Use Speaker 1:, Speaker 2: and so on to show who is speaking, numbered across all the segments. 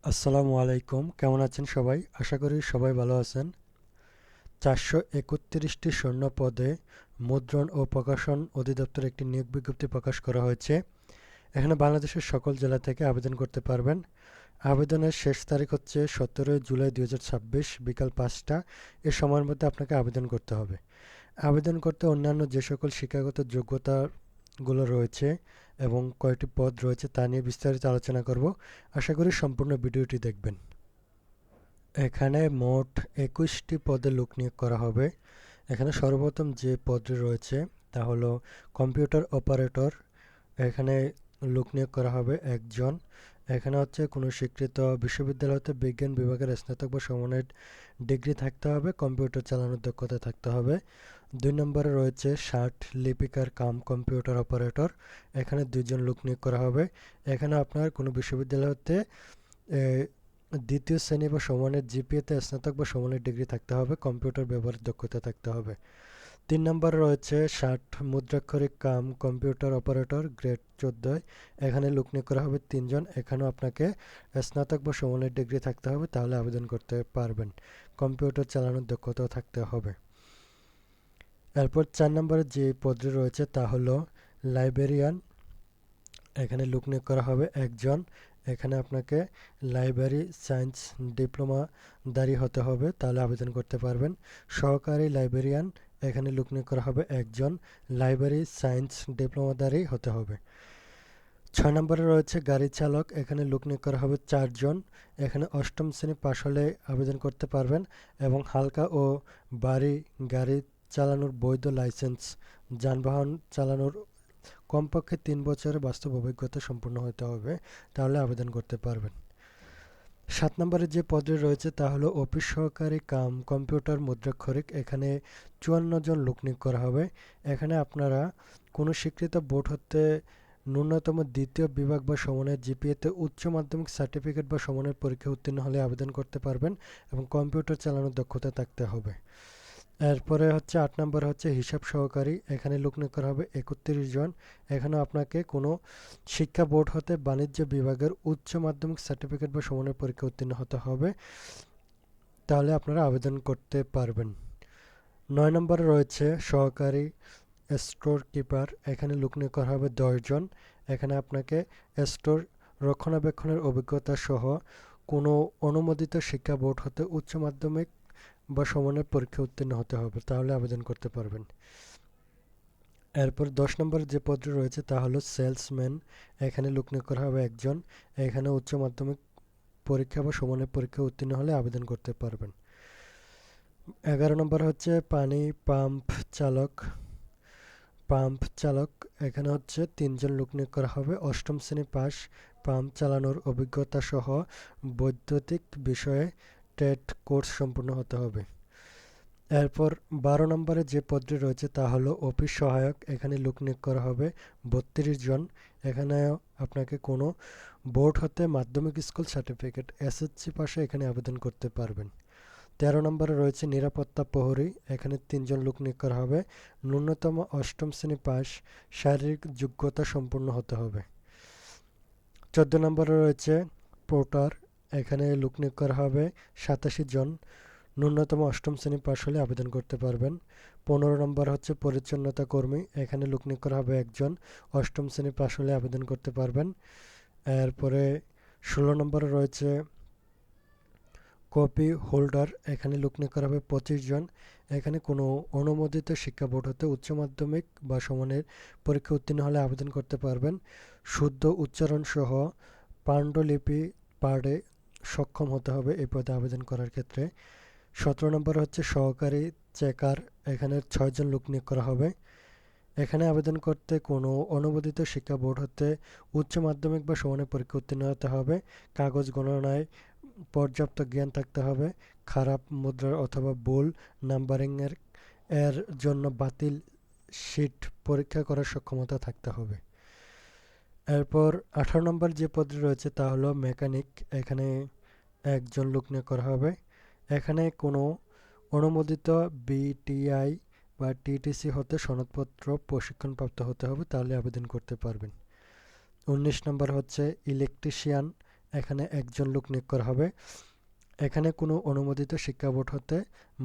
Speaker 1: আসসালামু আলাইকুম, কেমন আছেন সবাই? আশা করি সবাই ভালো আছেন। ৪৩১টি শূন্য পদে মুদ্রণ ও প্রকাশন অধিদপ্তর একটি নিয়োগ বিজ্ঞপ্তি প্রকাশ করা হয়েছে। এখানে বাংলাদেশের সকল জেলা থেকে আবেদন করতে পারবেন। আবেদনের শেষ তারিখ হচ্ছে ১৭ জুলাই ২০২৬ বিকাল ৫টা। এ সময়ের মধ্যে আপনাকে আবেদন করতে হবে। আবেদন করতে অন্যান্য যে সকল শিক্ষাগত যোগ্যতাগুলো রয়েছে এবং কয়টি পদ রয়েছে তা নিয়ে বিস্তারিত আলোচনা করব। আশা করি সম্পূর্ণ ভিডিওটি দেখবেন। এখানে মোট ২১টি পদে লোক নিয়োগ করা হবে। এখানে সর্বপ্রথম যে পদটি রয়েছে তা হলো কম্পিউটার অপারেটর। এখানে লোক নিয়োগ করা হবে একজন। এখানে হচ্ছে কোনো স্বীকৃত বিশ্ববিদ্যালয় হতে বিজ্ঞান বিভাগের স্নাতক বা সমমানের ডিগ্রি থাকতে হবে, কম্পিউটার চালানোর দক্ষতা থাকতে হবে। ২ নম্বরে রয়েছে ষাট লিপিকার কাম কম্পিউটার অপারেটর। এখানে ২ জন লোক নিয়োগ করা হবে। এখানে আপনার কোনো বিশ্ববিদ্যালয় হতে এ, দ্বিতীয় শ্রেণী বা সমানের জিপিএতে স্নাতক বা সমানের ডিগ্রি থাকতে হবে, কম্পিউটার ব্যবহারের দক্ষতা থাকতে হবে। ৩ নম্বরে রয়েছে ষাট মুদ্রাক্ষরিক কাম কম্পিউটার অপারেটর গ্রেড ১৪। এখানে লোক নিয়োগ করা হবে ৩ জন। এখানেও আপনাকে স্নাতক বা সমানের ডিগ্রি থাকতে হবে, তাহলে আবেদন করতে পারবেন। কম্পিউটার চালানোর দক্ষতাও থাকতে হবে। এরপর ৪ নম্বরে যে পদটি রয়েছে তা হলো লাইব্রেরিয়ান। এখানে লোক নিয়োগ করা হবে একজন। এখানে আপনাকে লাইব্রেরি সায়েন্স ডিপ্লোমাধারী হতে হবে, তাহলে আবেদন করতে পারবেন। সহকারী লাইব্রেরিয়ান, এখানে লোক নিয়োগ করা হবে একজন। লাইব্রেরি সায়েন্স ডিপ্লোমাধারী হতে হবে। ৬ নম্বরে রয়েছে গাড়ি চালক। এখানে লোক নিয়োগ করা হবে ৪ জন। এখানে অষ্টম শ্রেণী পাশ হলে আবেদন করতে পারবেন এবং হালকা ও ভারী গাড়ি চালানোর বৈধ লাইসেন্স, যানবাহন চালানোর কমপক্ষে ৩ বছরের বাস্তব অভিজ্ঞতা সম্পন্ন হতে হবে, তাহলে আবেদন করতে পারবেন। ৭ নম্বরে যে পদটি রয়েছে তা হলো অফিস সহকারী কাম কম্পিউটার মুদ্রাক্ষরিক। এখানে ৫৪ জন লোক নিয়োগ করা হবে। এখানে আপনারা কোনো স্বীকৃত বোর্ড হতে ন্যূনতম দ্বিতীয় বিভাগ বা সমানের জিপিএতে উচ্চ মাধ্যমিক সার্টিফিকেট বা সমানের পরীক্ষায় উত্তীর্ণ হলে আবেদন করতে পারবেন এবং কম্পিউটার চালানোর দক্ষতা থাকতে হবে। এরপরে হচ্ছে ৮ নম্বর হচ্ছে হিসাব সহকারী। এখানে লোক নিয়োগ করা হবে ৩১ জন। এখানে আপনাকে কোনো শিক্ষা বোর্ড হতে বাণিজ্য বিভাগের উচ্চ মাধ্যমিক সার্টিফিকেট বা সমানের পরীক্ষা উত্তীর্ণ হতে হবে, তাহলে আপনারা আবেদন করতে পারবেন। ৯ নম্বরে রয়েছে সহকারী স্টোর কিপার। এখানে লোক নিয়োগ করা হবে ১০ জন। এখানে আপনাকে স্টোর রক্ষণাবেক্ষণের অভিজ্ঞতা সহ কোনো অনুমোদিত শিক্ষা বোর্ড হতে উচ্চ মাধ্যমিক বা সমানের পরীক্ষা উত্তীর্ণ হতে হবে, তাহলে আবেদন করতে পারবেন। এরপর ১০ নম্বর যে পদটি রয়েছে তা হলো সেলসম্যান। এখানে লোক নিয়োগ করা হবে একজন। এখানে উচ্চ মাধ্যমিক পরীক্ষা বা সমানের পরীক্ষা উত্তীর্ণ হলে আবেদন করতে পারবেন। ১১ নম্বর হচ্ছে পানি পাম্প চালক। এখানে হচ্ছে ৩ জন লোক নিয়োগ করা হবে। অষ্টম শ্রেণী পাস, পাম্প চালানোর অভিজ্ঞতা সহ বৈদ্যুতিক বিষয়ে ট্রেড কোর্স সম্পূর্ণ হতে হবে। এরপর ১২ নম্বরে যে পদটি রয়েছে তা হলো অফিস সহায়ক। এখানে লোক নিয়োগ করা হবে ৩২ জন। এখানে আপনাকে কোনো বোর্ড হতে মাধ্যমিক স্কুল সার্টিফিকেট এসএসসি পাশে এখানে আবেদন করতে পারবেন। ১৩ নম্বরে রয়েছে নিরাপত্তা প্রহরী। এখানে ৩ জন লোক নিয়োগ করা হবে। ন্যূনতম অষ্টম শ্রেণী পাস, শারীরিক যোগ্যতা সম্পন্ন হতে হবে। ১৪ নম্বরে রয়েছে পোর্টার। এখানে লোক নিয়োগ করা হবে ৮৭ জন। ন্যূনতম অষ্টম শ্রেণী পাশ হলে আবেদন করতে পারবেন। ১৫ নম্বর হচ্ছে পরিচ্ছন্নতা কর্মী। এখানে লোক নিয়োগ করা হবে একজন। অষ্টম শ্রেণী পাশ হলে আবেদন করতে পারবেন। এরপরে ১৬ নম্বরে রয়েছে কপি হোল্ডার। এখানে লোক নিয়োগ করা হবে ২৫ জন। এখানে কোনো অনুমোদিত শিক্ষা বোর্ড হতে উচ্চ মাধ্যমিক বা সমানের পরীক্ষা উত্তীর্ণ হলে আবেদন করতে পারবেন। শুদ্ধ উচ্চারণ সহ পাণ্ডুলিপি পাঠে সক্ষম হতে হবে এই পদে আবেদন করার ক্ষেত্রে। ১৭ নম্বর হচ্ছে সহকারী চেকার। এখানে ৬ জন লোক নিয়োগ করা হবে। এখানে আবেদন করতে কোনো অনুমোদিত শিক্ষা বোর্ড হতে উচ্চ মাধ্যমিক বা সমানের পরীক্ষা উত্তীর্ণ হতে হবে। কাগজ গণনায় পর্যাপ্ত জ্ঞান থাকতে হবে। খারাপ মুদ্রার অথবা ভুল নাম্বারিংয়ের এর জন্য বাতিল শিট পরীক্ষা করার সক্ষমতা থাকতে হবে। এরপর ১৮ নম্বর যে পদটি রয়েছে তা হলো মেকানিক। এখানে একজন লোক নিয়োগ করা হবে। এখানে কোনো অনুমোদিত বিটিআই বা টিটিসি হতে সনদপত্র প্রশিক্ষণপ্রাপ্ত হতে হবে, তাহলে আবেদন করতে পারবেন। ১৯ নম্বর হচ্ছে ইলেকট্রিশিয়ান। এখানে একজন লোক নিয়োগ করা হবে। এখানে কোনো অনুমোদিত শিক্ষা বোর্ড হতে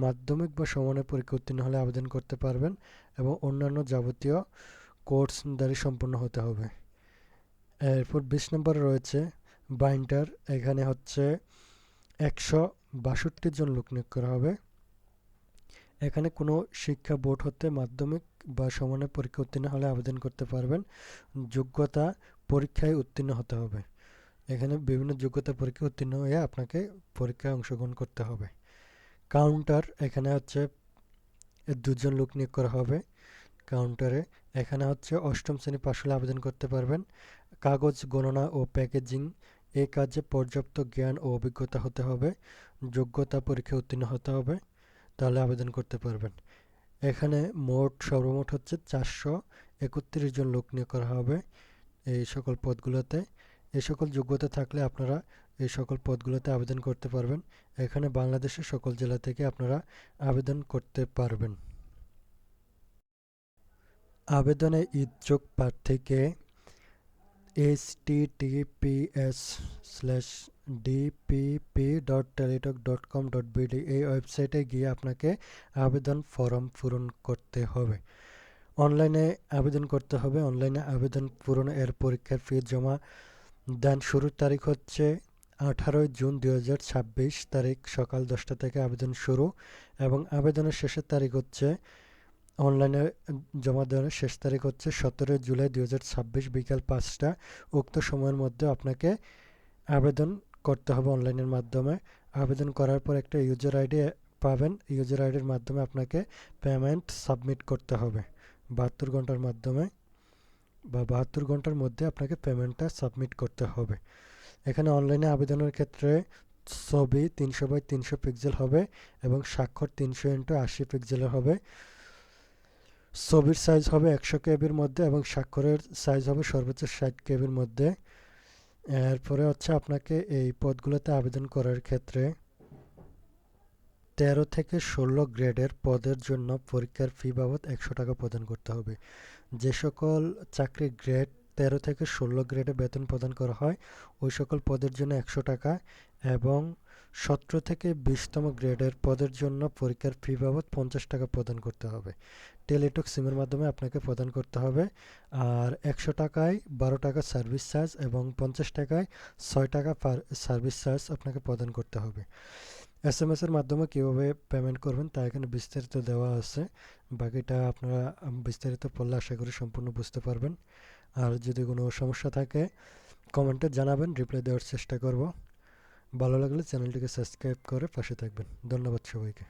Speaker 1: মাধ্যমিক বা সমানের পরীক্ষা উত্তীর্ণ হলে আবেদন করতে পারবেন এবং অন্যান্য যাবতীয় কোর্সদারি সম্পন্ন হতে হবে। এরপর 20 নম্বরে রয়েছে বাইন্ডার। এখানে হচ্ছে 162 জন লোক নিয়োগ করা হবে। এখানে কোনো শিক্ষা বোর্ড হতে মাধ্যমিক বা সমানের পরীক্ষা উত্তীর্ণ হলে আবেদন করতে পারবেন। যোগ্যতা পরীক্ষায় উত্তীর্ণ হতে হবে। এখানে বিভিন্ন যোগ্যতা পরীক্ষা উত্তীর্ণ হয়ে আপনাকে পরীক্ষায় অংশগ্রহণ করতে হবে। কাউন্টার, এখানে হচ্ছে 2 জন লোক নিয়োগ করা হবে কাউন্টারে। এখানে হচ্ছে 8ম শ্রেণী পাশ হলে আবেদন করতে পারবেন। কাগজ গণনা ও প্যাকেজিং এই কাজে পর্যাপ্ত জ্ঞান ও অভিজ্ঞতা হতে হবে। যোগ্যতা পরীক্ষায় উত্তীর্ণ হতে হবে, তাহলে আবেদন করতে পারবেন। এখানে সর্বমোট হচ্ছে 431 জন লোক নিয়োগ করা হবে এই সকল পদগুলোতে। এই সকল যোগ্যতা থাকলে আপনারা এই সকল পদগুলোতে আবেদন করতে পারবেন। এখানে বাংলাদেশের সকল জেলা থেকে আপনারা আবেদন করতে পারবেন। আবেদনে ইচ্ছুক প্রার্থীকে https://dpp.teletalk.com.bd এই ওয়েবসাইটে গিয়ে আপনাকে আবেদন ফর্ম পূরণ করতে হবে। অনলাইনে আবেদন করতে হবে। অনলাইনে আবেদন পূরণ এর পরীক্ষার ফি জমা দেন শুরুর তারিখ হচ্ছে 18 জুন 2026 তারিখ সকাল 10টা থেকে আবেদন শুরু এবং আবেদনের শেষের তারিখ হচ্ছে অনলাইনে জমা দেওয়ার শেষ তারিখ হচ্ছে 17 জুলাই 2026 বিকাল 5টা। উক্ত সময়ের মধ্যে আপনাকে আবেদন করতে হবে অনলাইনের মাধ্যমে। আবেদন করার পর একটা ইউজার আইডি পাবেন। ইউজার আইডির মাধ্যমে আপনাকে পেমেন্ট সাবমিট করতে হবে 72 ঘন্টার মাধ্যমে বা 72 ঘন্টার মধ্যে আপনাকে পেমেন্টটা সাবমিট করতে হবে। এখানে অনলাইনে আবেদনের ক্ষেত্রে ছবি 300x300 পিক্সেল হবে এবং স্বাক্ষর 300x80 পিক্সেলের হবে। ছবির সাইজ হবে 100 কেবির মধ্যে এবং স্বাক্ষরের সাইজ হবে সর্বোচ্চ 60 কেবির মধ্যে। এরপরে হচ্ছে আপনাকে এই পদগুলোতে আবেদন করার ক্ষেত্রে 13 থেকে 16 গ্রেডের পদের জন্য পরীক্ষার ফি বাবদ 100 টাকা প্রদান করতে হবে। যে সকল চাকরির গ্রেড 13 থেকে 16 গ্রেডে বেতন প্রদান করা হয় ওই সকল পদের জন্য 100 টাকা এবং 17 থেকে 20তম গ্রেডের পদের জন্য পরীক্ষার ফি বাবদ 50 টাকা প্রদান করতে হবে। টেলিটক সিমের মাধ্যমে আপনাকে প্রদান করতে হবে। আর 100 টাকায় 12 টাকা সার্ভিস চার্জ এবং 50 টাকায় 6 টাকা সার্ভিস চার্জ আপনাকে প্রদান করতে হবে। এসএমএস এর মাধ্যমে কীভাবে পেমেন্ট করবেন তা এখানে বিস্তারিত দেওয়া আছে। বাকিটা আপনারা বিস্তারিত পড়লে আশা করি সম্পূর্ণ বুঝতে পারবেন। আর যদি কোনো সমস্যা থাকে কমেন্টে জানাবেন, রিপ্লাই দেওয়ার চেষ্টা করব। ভালো লাগলে চ্যানেলটিকে সাবস্ক্রাইব করে পাশে থাকবেন। ধন্যবাদ সবাইকে।